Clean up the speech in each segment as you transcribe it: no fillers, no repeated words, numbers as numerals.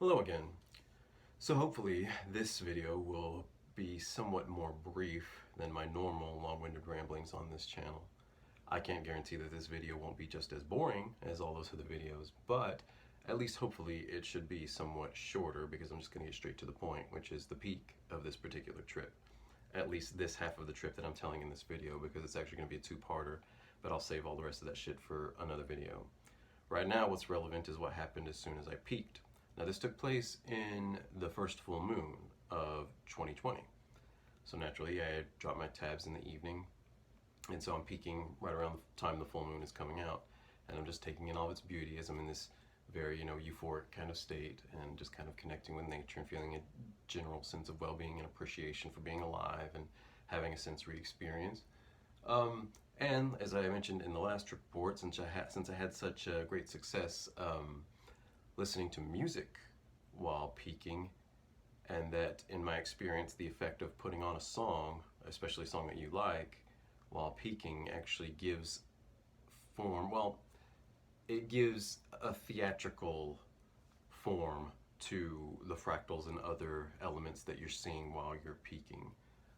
Hello again. So hopefully this video will be somewhat more brief than my normal long-winded ramblings on this channel. I can't guarantee that this video won't be just as boring as all those other videos, but at least hopefully it should be somewhat shorter because I'm just going to get straight to the point, which is the peak of this particular trip. At least this half of the trip that I'm telling in this video, because it's actually going to be a two-parter, but I'll save all the rest of that shit for another video. Right now what's relevant is what happened as soon as I peaked. Now this took place in the first full moon of 2020. So naturally I dropped my tabs in the evening, and so I'm peaking right around the time the full moon is coming out, and I'm just taking in all of its beauty as I'm in this very, euphoric kind of state and just kind of connecting with nature and feeling a general sense of well-being and appreciation for being alive and having a sensory experience. And as I mentioned in the last trip report, since I had such great success listening to music while peaking, and that in my experience the effect of putting on a song, especially a song that you like, while peaking actually gives form, well, it gives a theatrical form to the fractals and other elements that you're seeing while you're peaking.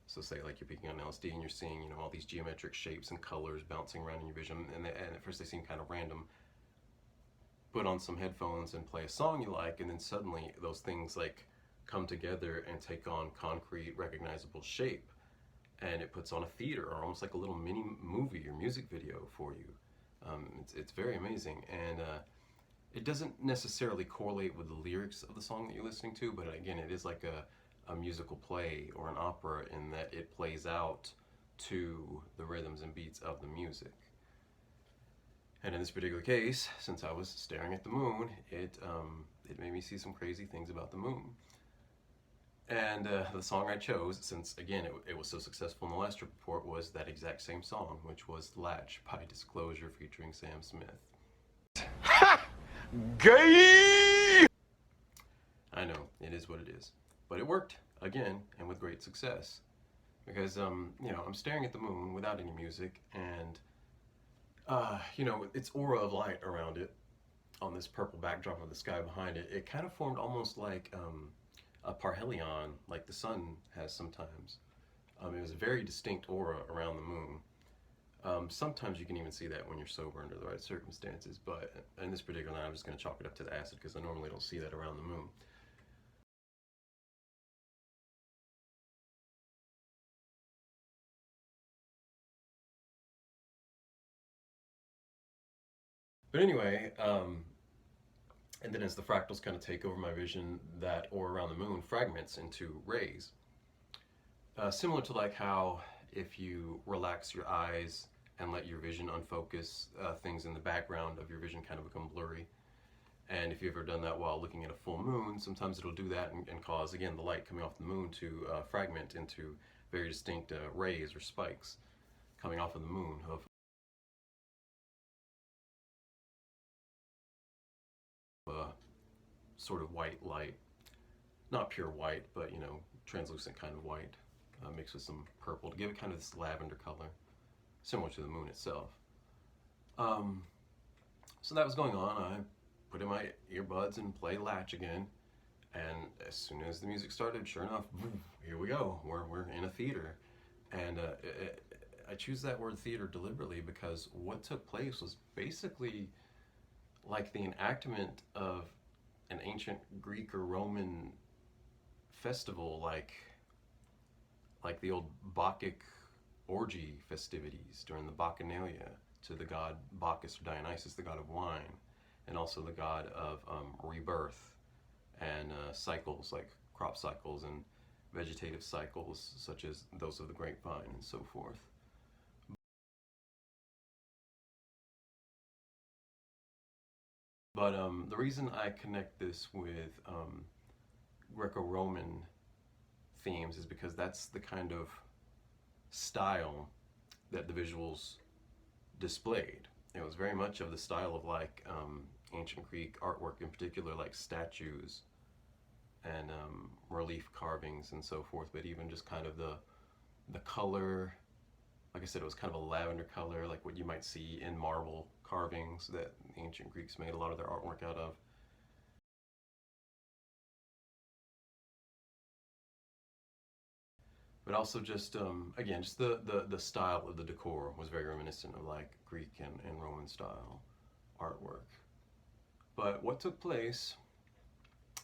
So say like you're peaking on LSD and you're seeing, all these geometric shapes and colors bouncing around in your vision, and at first they seem kind of random. Put on some headphones and play a song you like, and then suddenly those things like come together and take on concrete, recognizable shape, and it puts on a theater or almost like a little mini movie or music video for you. It's very amazing, and it doesn't necessarily correlate with the lyrics of the song that you're listening to, but again, it is like a musical play or an opera in that it plays out to the rhythms and beats of the music. And in this particular case, since I was staring at the moon, it made me see some crazy things about the moon. And the song I chose, since again it was so successful in the last trip report, was that exact same song, which was Latch by Disclosure featuring Sam Smith. Ha! Gay! I know, it is what it is. But it worked, again, and with great success. Because, I'm staring at the moon without any music, and its aura of light around it, on this purple backdrop of the sky behind it, it kind of formed almost like a parhelion, like the sun has sometimes. It was a very distinct aura around the moon. Sometimes you can even see that when you're sober under the right circumstances, but in this particular night, I'm just going to chalk it up to the acid because I normally don't see that around the moon. But anyway, and then as the fractals kind of take over my vision, that aura around the moon fragments into rays. Similar to like how if you relax your eyes and let your vision unfocus, things in the background of your vision kind of become blurry. And if you've ever done that while looking at a full moon, sometimes it'll do that and cause, again, the light coming off the moon to fragment into very distinct rays or spikes coming off of the moon of sort of white light. Not pure white, but, translucent kind of white, mixed with some purple to give it kind of this lavender color, similar to the moon itself. So that was going on. I put in my earbuds and play Latch again, and as soon as the music started, sure enough, here we go. We're in a theater, and I choose that word theater deliberately because what took place was basically like the enactment of an ancient Greek or Roman festival, like the old Bacchic orgy festivities during the Bacchanalia to the god Bacchus or Dionysus, the god of wine, and also the god of rebirth and cycles like crop cycles and vegetative cycles such as those of the grapevine and so forth. But the reason I connect this with Greco-Roman themes is because that's the kind of style that the visuals displayed. It was very much of the style of like ancient Greek artwork, in particular like statues and relief carvings and so forth, but even just kind of the color. Like I said, it was kind of a lavender color, like what you might see in marble carvings that the ancient Greeks made a lot of their artwork out of. but also just again, just the style of the decor was very reminiscent of like Greek and Roman style artwork. But what took place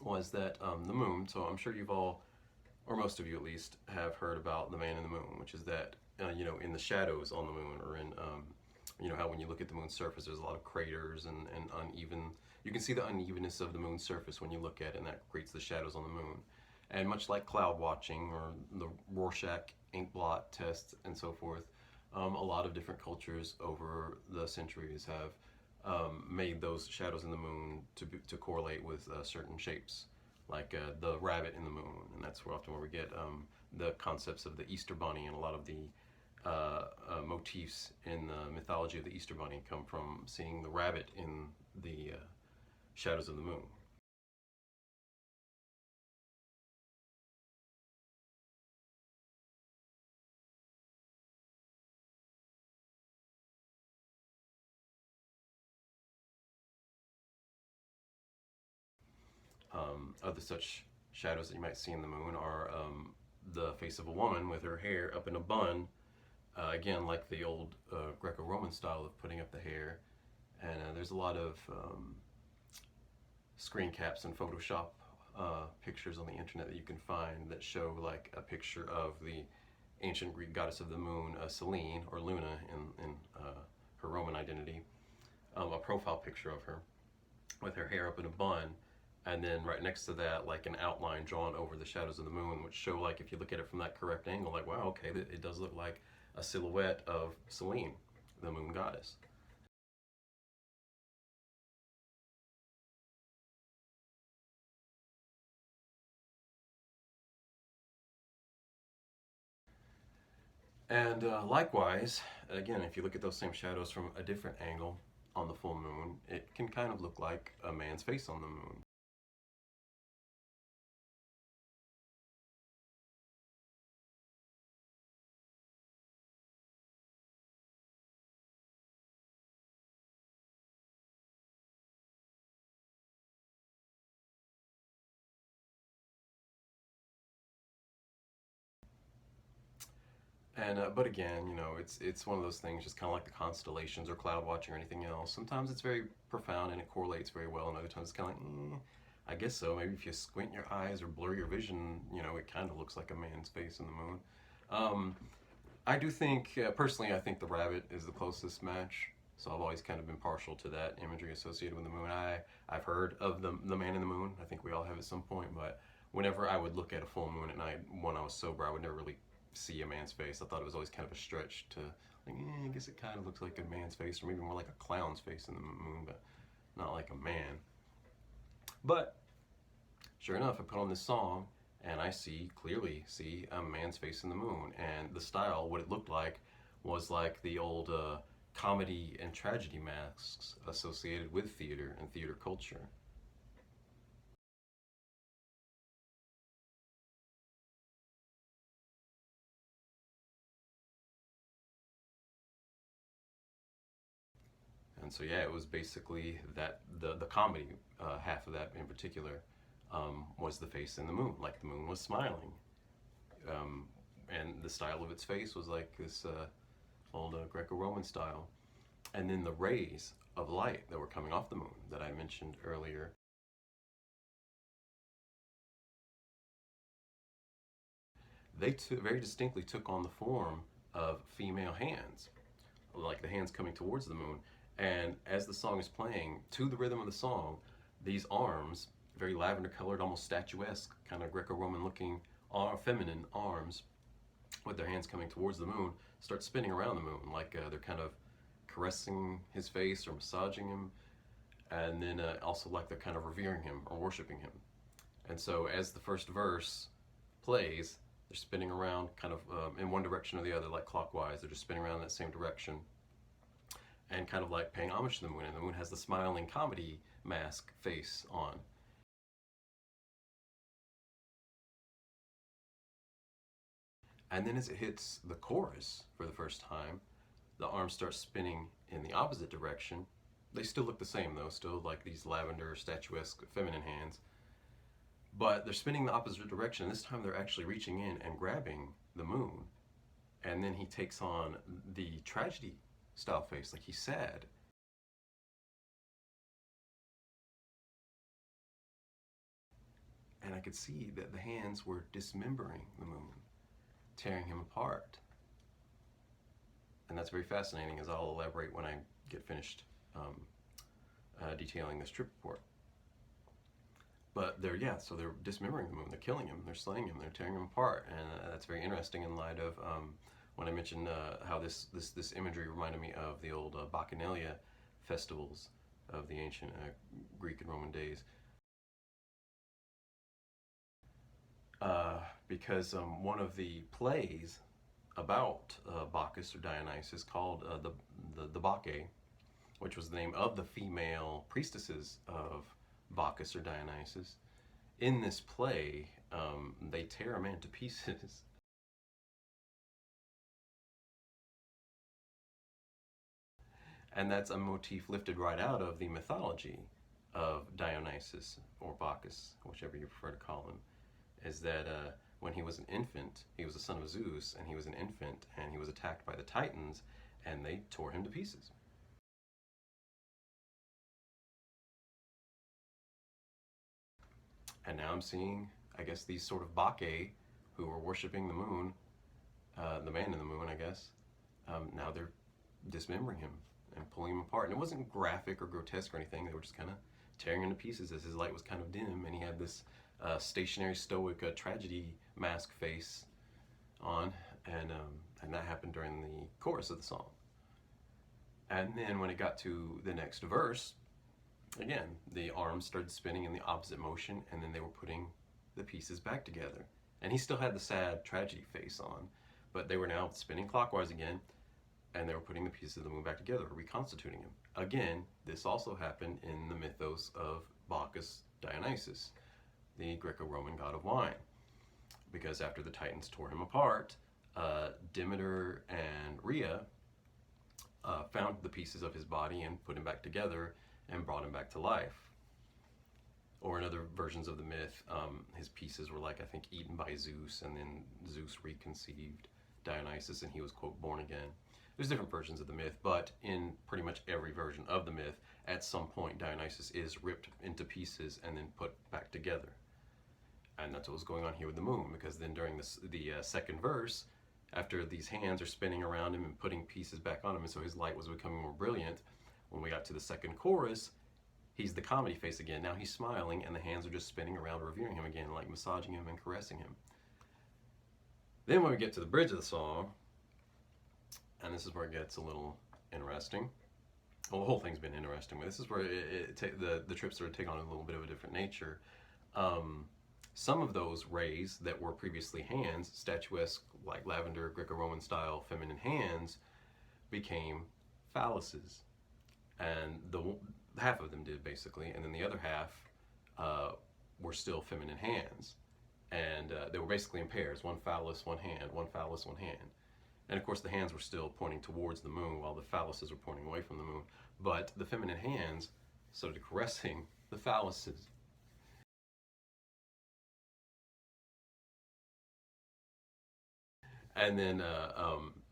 was that the moon. So I'm sure you've all, or most of you at least, have heard about the man in the moon, which is that you know, in the shadows on the moon, or in you know how when you look at the moon's surface, there's a lot of craters and uneven. You can see the unevenness of the moon's surface when you look at it, and that creates the shadows on the moon. And much like cloud watching or the Rorschach ink blot tests and so forth, a lot of different cultures over the centuries have made those shadows in the moon to correlate with certain shapes, like the rabbit in the moon, and that's where often where we get the concepts of the Easter Bunny, and a lot of the motifs in the mythology of the Easter Bunny come from seeing the rabbit in the shadows of the moon. Other such shadows that you might see in the moon are the face of a woman with her hair up in a bun, again, like the old Greco-Roman style of putting up the hair. And there's a lot of screen caps and Photoshop pictures on the internet that you can find that show like a picture of the ancient Greek goddess of the moon, Selene, or Luna in her Roman identity, a profile picture of her with her hair up in a bun, and then right next to that, like an outline drawn over the shadows of the moon, which show, like, if you look at it from that correct angle, like, wow, okay, it does look like a silhouette of Selene, the moon goddess. And likewise, again, if you look at those same shadows from a different angle on the full moon, it can kind of look like a man's face on the moon. And but again, you know, it's one of those things, just kind of like the constellations or cloud watching or anything else. Sometimes it's very profound and it correlates very well, and other times it's kind of like, I guess so. Maybe if you squint your eyes or blur your vision, you know, it kind of looks like a man's face in the moon. I do think, personally, I think the rabbit is the closest match. So I've always kind of been partial to that imagery associated with the moon. I've heard of the man in the moon. I think we all have at some point, but whenever I would look at a full moon at night when I was sober, I would never really see a man's face. I thought it was always kind of a stretch to, like, I guess it kind of looks like a man's face, or maybe more like a clown's face in the moon, but not like a man. But sure enough, I put on this song and I clearly see a man's face in the moon. And the style, what it looked like, was like the old comedy and tragedy masks associated with theater and theater culture. And so yeah, it was basically that the comedy half of that in particular was the face in the moon, like the moon was smiling, and the style of its face was like this old Greco-Roman style. And then the rays of light that were coming off the moon that I mentioned earlier, they very distinctly took on the form of female hands, like the hands coming towards the moon. And as the song is playing, to the rhythm of the song, these arms, very lavender colored, almost statuesque, kind of Greco-Roman looking, feminine arms, with their hands coming towards the moon, start spinning around the moon, like they're kind of caressing his face or massaging him, and then also like they're kind of revering him or worshiping him. And so as the first verse plays, they're spinning around kind of in one direction or the other, like clockwise. They're just spinning around in that same direction and kind of like paying homage to the moon. And the moon has the smiling comedy mask face on. And then as it hits the chorus for the first time, the arms start spinning in the opposite direction. They still look the same though, still like these lavender, statuesque, feminine hands. But they're spinning the opposite direction, and this time they're actually reaching in and grabbing the moon. And then he takes on the tragedy style face, like he's sad. And I could see that the hands were dismembering the moon, tearing him apart. And that's very fascinating, as I'll elaborate when I get finished detailing this trip report. But so they're dismembering the moon, they're killing him, they're slaying him, they're tearing him apart. And that's very interesting in light of when I mentioned how this imagery reminded me of the old Bacchanalia festivals of the ancient Greek and Roman days. Because one of the plays about Bacchus or Dionysus, called the Bacchae, which was the name of the female priestesses of Bacchus or Dionysus, in this play, they tear a man to pieces. And that's a motif lifted right out of the mythology of Dionysus, or Bacchus, whichever you prefer to call him, is that when he was an infant, he was the son of Zeus, and he was an infant, and he was attacked by the Titans, and they tore him to pieces. And now I'm seeing, I guess, these sort of Bacchae who were worshiping the moon, the man in the moon, I guess. Now they're dismembering him and pulling him apart. And it wasn't graphic or grotesque or anything. They were just kind of tearing him to pieces as his light was kind of dim, and he had this stationary, stoic tragedy mask face on, and that happened during the chorus of the song. And then when it got to the next verse, again, the arms started spinning in the opposite motion, and then they were putting the pieces back together. And he still had the sad tragedy face on, but they were now spinning clockwise again, and they were putting the pieces of the moon back together, reconstituting him. Again, this also happened in the mythos of Bacchus Dionysus, the Greco-Roman god of wine. Because after the Titans tore him apart, Demeter and Rhea found the pieces of his body and put him back together and brought him back to life. Or in other versions of the myth, his pieces were, like, I think, eaten by Zeus, and then Zeus reconceived Dionysus, and he was, quote, born again. There's different versions of the myth, but in pretty much every version of the myth, at some point Dionysus is ripped into pieces and then put back together. And that's what was going on here with the moon, because then during the second verse, after these hands are spinning around him and putting pieces back on him, and so his light was becoming more brilliant, when we got to the second chorus, he's the comedy face again. Now he's smiling, and the hands are just spinning around, reviewing him again, like massaging him and caressing him. Then when we get to the bridge of the song, and this is where it gets a little interesting. Well, the whole thing's been interesting, but this is where the trips sort of take on a little bit of a different nature. Some of those rays that were previously hands, statuesque, like lavender, Greco-Roman style, feminine hands, became phalluses. And half of them did, basically, and then the other half were still feminine hands. And they were basically in pairs, one phallus, one hand, one phallus, one hand. And of course the hands were still pointing towards the moon while the phalluses were pointing away from the moon. But the feminine hands started caressing the phalluses. And then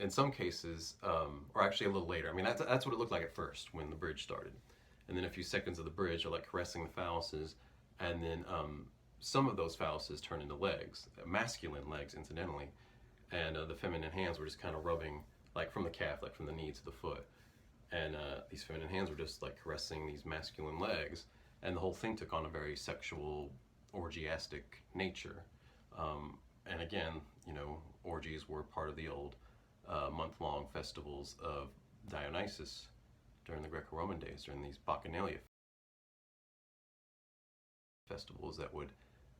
in some cases, or actually a little later, I mean, that's what it looked like at first when the bridge started. And then a few seconds of the bridge are like caressing the phalluses, and then some of those phalluses turn into legs, masculine legs, incidentally. And the feminine hands were just kind of rubbing, like from the calf, like from the knee to the foot. And these feminine hands were just like caressing these masculine legs. And the whole thing took on a very sexual, orgiastic nature. And again, you know, orgies were part of the old month-long festivals of Dionysus during the Greco-Roman days, during these Bacchanalia festivals that would,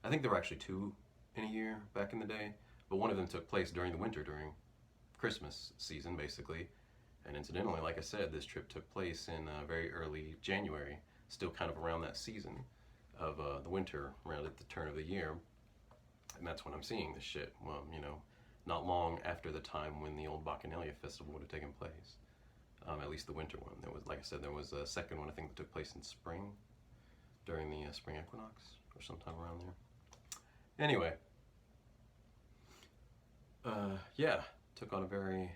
I think there were actually 2 in a year back in the day, but one of them took place during the winter, during Christmas season, basically. And incidentally, like I said, this trip took place in very early January, still kind of around that season of the winter, around at the turn of the year. And that's when I'm seeing this shit. Well, you know, not long after the time when the old Bacchanalia festival would have taken place. At least the winter one. There was, like I said, there was a second one, I think, that took place in spring, during the spring equinox, or sometime around there. Anyway, yeah, took on a very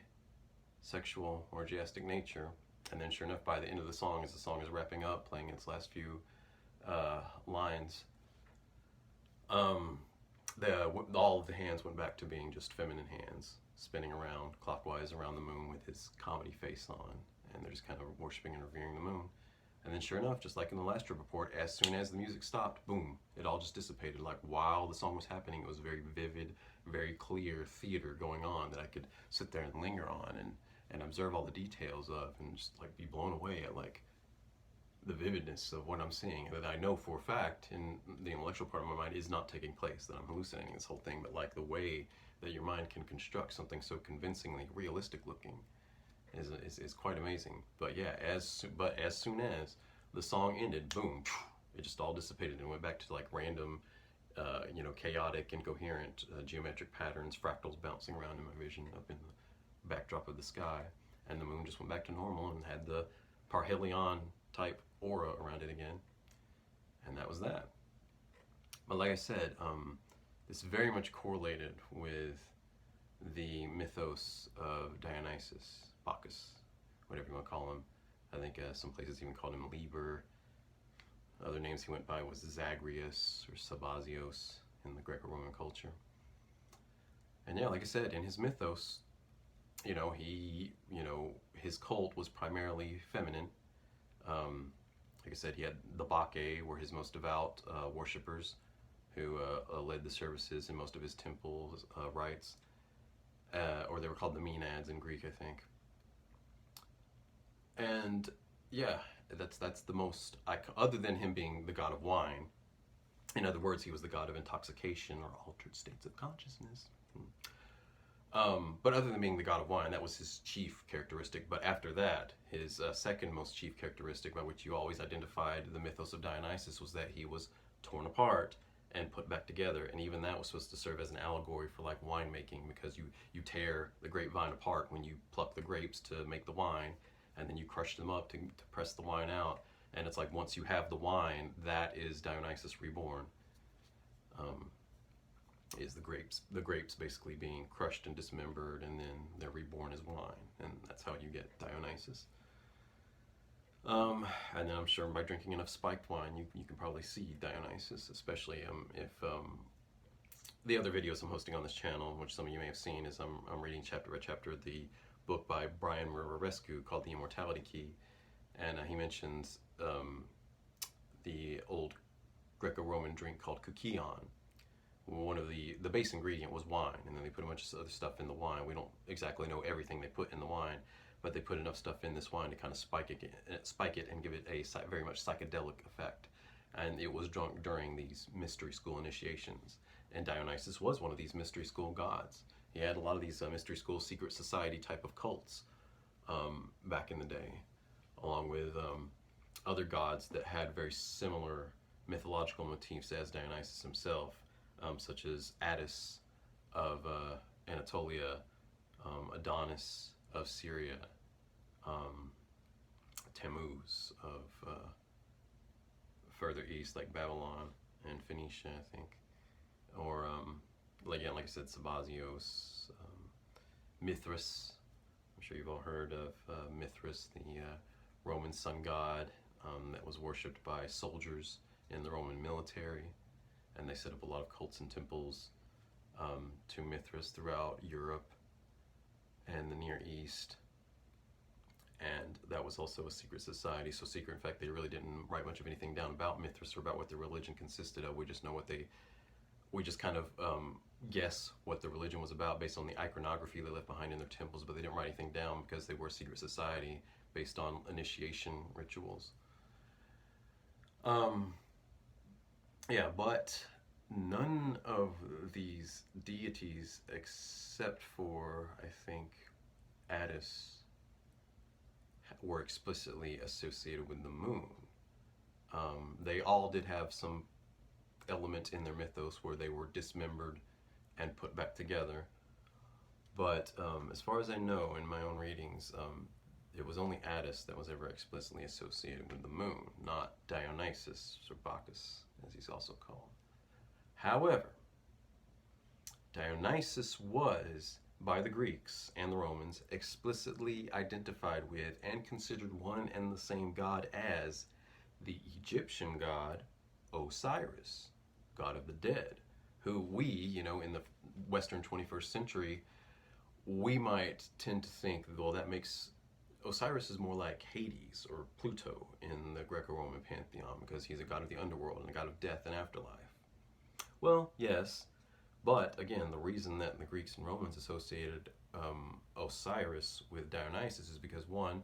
sexual, orgiastic nature. And then, sure enough, by the end of the song, as the song is wrapping up, playing its last few lines, um, all of the hands went back to being just feminine hands, spinning around clockwise around the moon with his comedy face on, and they're just kind of worshiping and revering the moon. And then, sure enough, just like in the last trip report, as soon as the music stopped, boom, it all just dissipated. Like while the song was happening, it was very vivid, very clear theater going on that I could sit there and linger on and observe all the details of, and just like be blown away at like the vividness of what I'm seeing, that I know for a fact in the intellectual part of my mind is not taking place, that I'm hallucinating this whole thing, but like the way that your mind can construct something so convincingly realistic looking is quite amazing. But yeah, as soon as the song ended, boom, it just all dissipated and went back to like random, chaotic, incoherent geometric patterns, fractals bouncing around in my vision up in the backdrop of the sky, and the moon just went back to normal and had the parhelion type aura around it again, and that was that. But like I said, this very much correlated with the mythos of Dionysus, Bacchus, whatever you want to call him. I think some places even called him Liber. Other names he went by was Zagreus or Sabazios in the Greco-Roman culture. And yeah, like I said, in his mythos, his cult was primarily feminine. Like I said, he had the Bacchae were his most devout worshippers who led the services in most of his temples rites, or they were called the Maenads in Greek, I think. And yeah, that's the most, other than him being the god of wine. In other words, he was the god of intoxication or altered states of consciousness. But other than being the god of wine, that was his chief characteristic. But after that, his second most chief characteristic, by which you always identified the mythos of Dionysus, was that he was torn apart and put back together. And even that was supposed to serve as an allegory for like winemaking, because you tear the grapevine apart when you pluck the grapes to make the wine, and then you crush them up to press the wine out. And it's like once you have the wine, that is Dionysus reborn. Is the grapes basically being crushed and dismembered, and then they're reborn as wine, and that's how you get Dionysus. And then I'm sure by drinking enough spiked wine, you can probably see Dionysus, especially if the other videos I'm hosting on this channel, which some of you may have seen, is I'm reading chapter by chapter the book by Brian Murarescu called The Immortality Key, and he mentions the old Greco-Roman drink called kukion. One of the base ingredient was wine, and then they put a bunch of other stuff in the wine. We don't exactly know everything they put in the wine, but they put enough stuff in this wine to kind of spike it and give it a very much psychedelic effect. And it was drunk during these mystery school initiations, and Dionysus was one of these mystery school gods. He had a lot of these mystery school secret society type of cults back in the day, along with other gods that had very similar mythological motifs as Dionysus himself. Such as Attis of Anatolia, Adonis of Syria, Tammuz of further east, like Babylon and Phoenicia, I think. Or, like I said, Sabazios, Mithras. I'm sure you've all heard of Mithras, the Roman sun god that was worshipped by soldiers in the Roman military. And they set up a lot of cults and temples to Mithras throughout Europe and the Near East. And that was also a secret society. So secret, in fact, they really didn't write much of anything down about Mithras or about what their religion consisted of. We just know we just kind of guess what the religion was about based on the iconography they left behind in their temples, but they didn't write anything down because they were a secret society based on initiation rituals. Yeah, but none of these deities, except for, I think, Attis, were explicitly associated with the moon. They all did have some element in their mythos where they were dismembered and put back together. But as far as I know in my own readings, it was only Attis that was ever explicitly associated with the moon, not Dionysus or Bacchus, as he's also called. However, Dionysus was, by the Greeks and the Romans, explicitly identified with and considered one and the same god as the Egyptian god Osiris, god of the dead, who we, in the Western 21st century, we might tend to think, well, that makes Osiris is more like Hades or Pluto in the Greco-Roman pantheon because he's a god of the underworld and a god of death and afterlife. Well, yes, but again, the reason that the Greeks and Romans associated Osiris with Dionysus is because, one,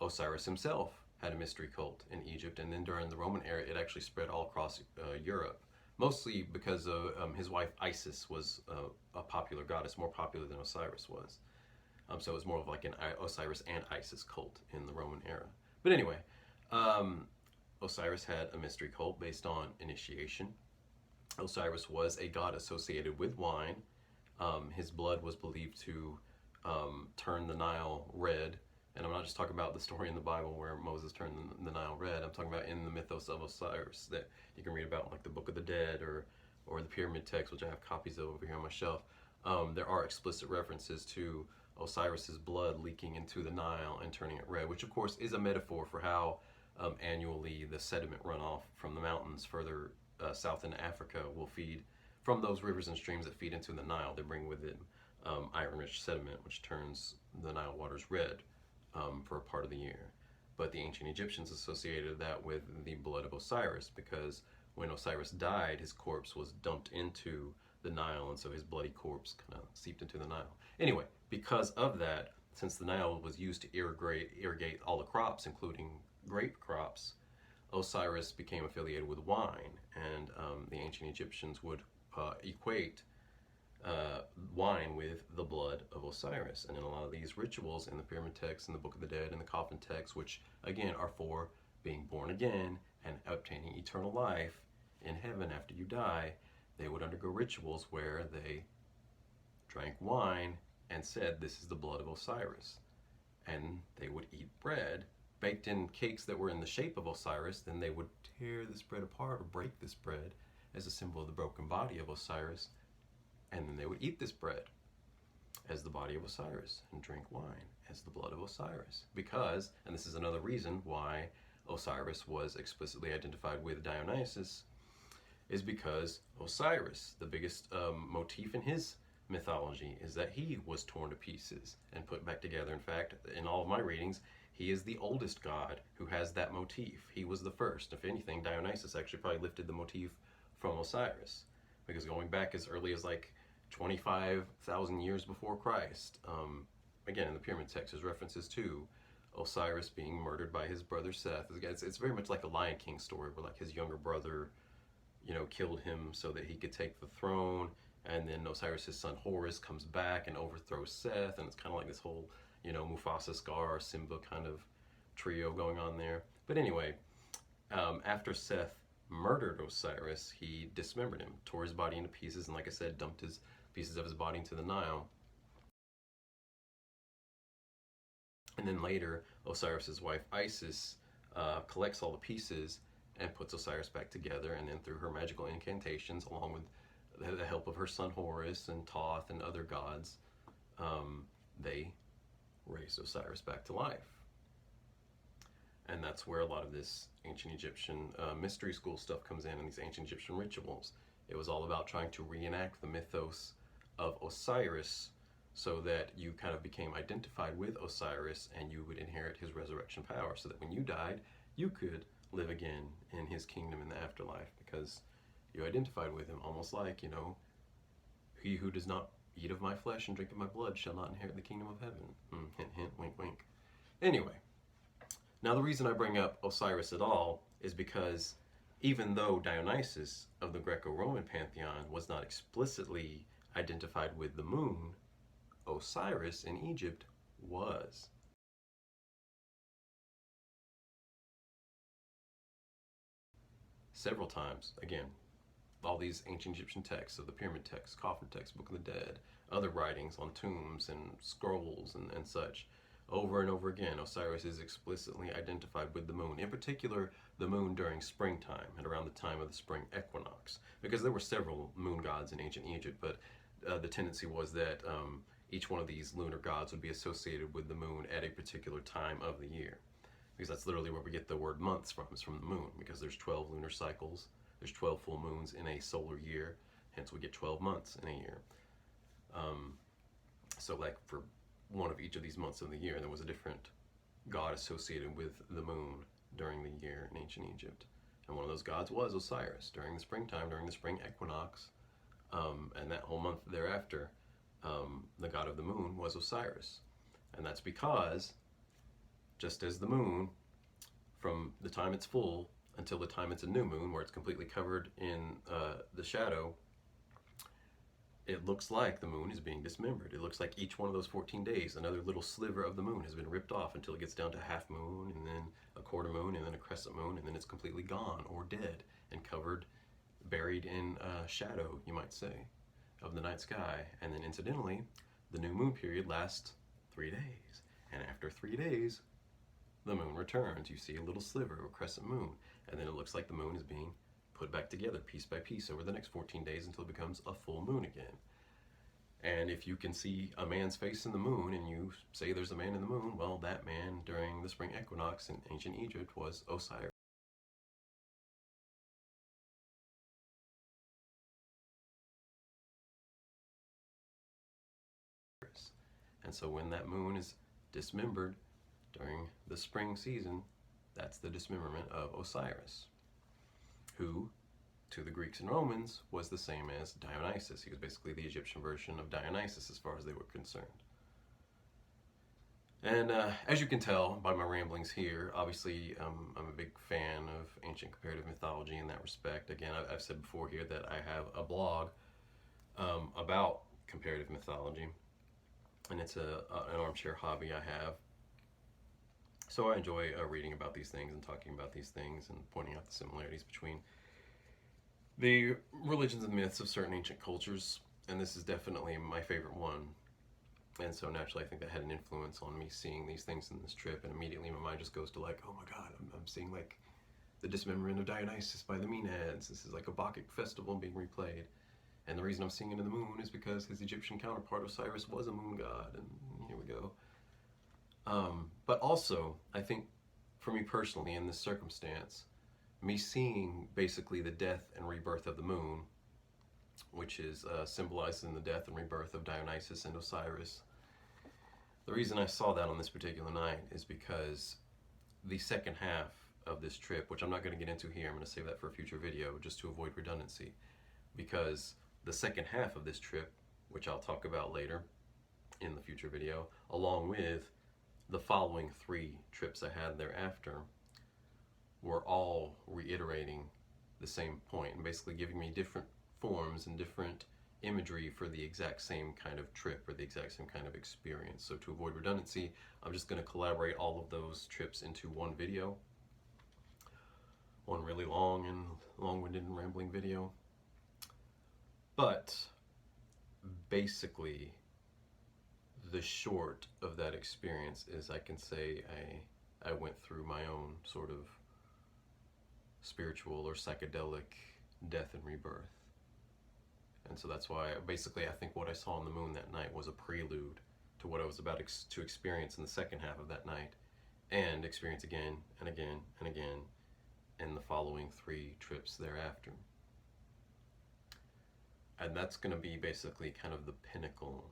Osiris himself had a mystery cult in Egypt, and then during the Roman era, it actually spread all across Europe, mostly because his wife Isis was a popular goddess, more popular than Osiris was. So it was more of like an Osiris and Isis cult in the Roman era. But anyway, Osiris had a mystery cult based on initiation. Osiris was a god associated with wine. His blood was believed to turn the Nile red. And I'm not just talking about the story in the Bible where Moses turned the Nile red. I'm talking about in the mythos of Osiris that you can read about in like the Book of the Dead or the Pyramid Text, which I have copies of over here on my shelf. There are explicit references to Osiris's blood leaking into the Nile and turning it red, which of course is a metaphor for how annually the sediment runoff from the mountains further south in Africa will feed from those rivers and streams that feed into the Nile. They bring with it iron-rich sediment, which turns the Nile waters red for a part of the year. But the ancient Egyptians associated that with the blood of Osiris because when Osiris died, his corpse was dumped into the Nile, and so his bloody corpse kind of seeped into the Nile. Anyway, because of that, since the Nile was used to irrigate all the crops, including grape crops, Osiris became affiliated with wine, and the ancient Egyptians would equate wine with the blood of Osiris. And in a lot of these rituals in the Pyramid Text, in the Book of the Dead, and the Coffin Text, which again are for being born again and obtaining eternal life in heaven after you die, they would undergo rituals where they drank wine and said, "This is the blood of Osiris." And they would eat bread baked in cakes that were in the shape of Osiris. Then they would tear this bread apart or break this bread as a symbol of the broken body of Osiris. And then they would eat this bread as the body of Osiris and drink wine as the blood of Osiris. Because, and this is another reason why Osiris was explicitly identified with Dionysus, is because Osiris, the biggest motif in his mythology, is that he was torn to pieces and put back together. In fact, in all of my readings, he is the oldest god who has that motif. He was the first. If anything, Dionysus actually probably lifted the motif from Osiris, because going back as early as like 25,000 years before Christ, again in the Pyramid Text, there's references to Osiris being murdered by his brother Seth. It's very much like a Lion King story, where like his younger brother, killed him so that he could take the throne, and then Osiris' son Horus comes back and overthrows Seth, and it's kind of like this whole, Mufasa, Scar, Simba kind of trio going on there. But anyway, after Seth murdered Osiris, he dismembered him, tore his body into pieces, and like I said, dumped his pieces of his body into the Nile. And then later, Osiris's wife Isis collects all the pieces and puts Osiris back together, and then through her magical incantations, along with the help of her son Horus and Thoth and other gods, they raised Osiris back to life. And that's where a lot of this ancient Egyptian mystery school stuff comes in, and these ancient Egyptian rituals. It was all about trying to reenact the mythos of Osiris so that you kind of became identified with Osiris and you would inherit his resurrection power, so that when you died, you could live again in his kingdom in the afterlife, because you identified with him, almost like, he who does not eat of my flesh and drink of my blood shall not inherit the kingdom of heaven. Hint, hint, wink, wink. Anyway, now the reason I bring up Osiris at all is because even though Dionysus of the Greco-Roman pantheon was not explicitly identified with the moon, Osiris in Egypt was. Several times, again, all these ancient Egyptian texts of the Pyramid Text, Coffin Text, Book of the Dead, other writings on tombs and scrolls and such, over and over again, Osiris is explicitly identified with the moon, in particular the moon during springtime and around the time of the spring equinox, because there were several moon gods in ancient Egypt, but the tendency was that each one of these lunar gods would be associated with the moon at a particular time of the year, because that's literally where we get the word months from, is from the moon, because there's 12 lunar cycles, there's 12 full moons in a solar year, hence we get 12 months in a year. So like for one of each of these months of the year, there was a different god associated with the moon during the year in ancient Egypt. And one of those gods was Osiris during the springtime, during the spring equinox. And that whole month thereafter, the god of the moon was Osiris. And that's because, just as the moon, from the time it's full until the time it's a new moon, where it's completely covered in the shadow, it looks like the moon is being dismembered. It looks like each one of those 14 days, another little sliver of the moon has been ripped off until it gets down to half moon, and then a quarter moon, and then a crescent moon, and then it's completely gone or dead and covered, buried in shadow, you might say, of the night sky. And then incidentally, the new moon period lasts 3 days. And after 3 days, the moon returns. You see a little sliver of a crescent moon, and then it looks like the moon is being put back together piece by piece over the next 14 days until it becomes a full moon again. And if you can see a man's face in the moon and you say there's a man in the moon, well, that man during the spring equinox in ancient Egypt was Osiris. And so when that moon is dismembered during the spring season, that's the dismemberment of Osiris, who, to the Greeks and Romans, was the same as Dionysus. He was basically the Egyptian version of Dionysus as far as they were concerned. And as you can tell by my ramblings here, obviously I'm a big fan of ancient comparative mythology in that respect. Again, I've said before here that I have a blog about comparative mythology, and it's an armchair hobby I have. So I enjoy reading about these things and talking about these things and pointing out the similarities between the religions and myths of certain ancient cultures, and this is definitely my favorite one. And so naturally I think that had an influence on me seeing these things in this trip, and immediately my mind just goes to like, oh my god, I'm seeing like the dismemberment of Dionysus by the Maenads. This is like a Bacchic festival being replayed. And the reason I'm seeing it in the moon is because his Egyptian counterpart Osiris was a moon god, and here we go. But also, I think for me personally in this circumstance, me seeing basically the death and rebirth of the moon, which is symbolized in the death and rebirth of Dionysus and Osiris, the reason I saw that on this particular night is because the second half of this trip, which I'm not going to get into here, I'm going to save that for a future video just to avoid redundancy, because the second half of this trip, which I'll talk about later in the future video, along with the following 3 trips I had thereafter, were all reiterating the same point and basically giving me different forms and different imagery for the exact same kind of trip or the exact same kind of experience. So to avoid redundancy, I'm just going to collaborate all of those trips into one video, one really long and long-winded and rambling video. But basically, the short of that experience is I can say I went through my own sort of spiritual or psychedelic death and rebirth. And so that's why basically I think what I saw on the moon that night was a prelude to what I was about to experience in the second half of that night, and experience again and again and again in the following 3 trips thereafter. And that's going to be basically kind of the pinnacle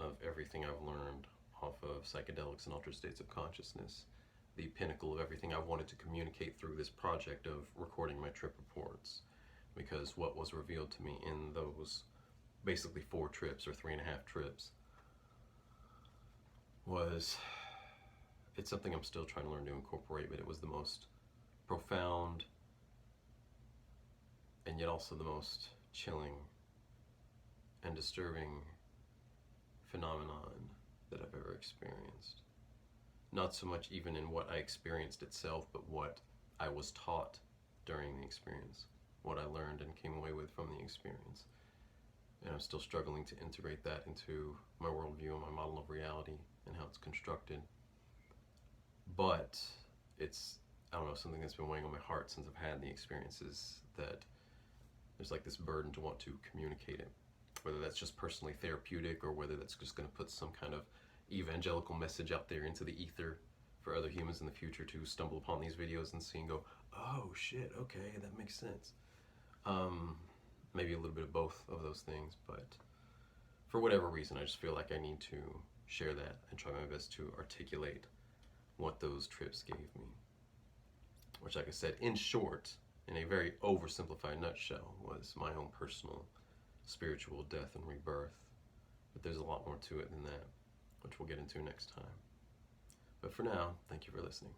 of everything I've learned off of psychedelics and altered states of consciousness. The pinnacle of everything I wanted to communicate through this project of recording my trip reports. Because what was revealed to me in those basically 4 trips or 3.5 trips was, it's something I'm still trying to learn to incorporate, but it was the most profound and yet also the most chilling and disturbing phenomenon that I've ever experienced. Not so much even in what I experienced itself, but what I was taught during the experience, what I learned and came away with from the experience. And I'm still struggling to integrate that into my worldview and my model of reality and how it's constructed. But it's, I don't know, something that's been weighing on my heart since I've had the experiences, that there's like this burden to want to communicate it. whether that's just personally therapeutic or whether that's just going to put some kind of evangelical message out there into the ether for other humans in the future to stumble upon these videos and see and go, oh shit, okay, that makes sense. Maybe a little bit of both of those things, but for whatever reason, I just feel like I need to share that and try my best to articulate what those trips gave me. Which, like I said, in short, in a very oversimplified nutshell, was my own personal spiritual death and rebirth. But there's a lot more to it than that, which we'll get into next time. But for now, thank you for listening.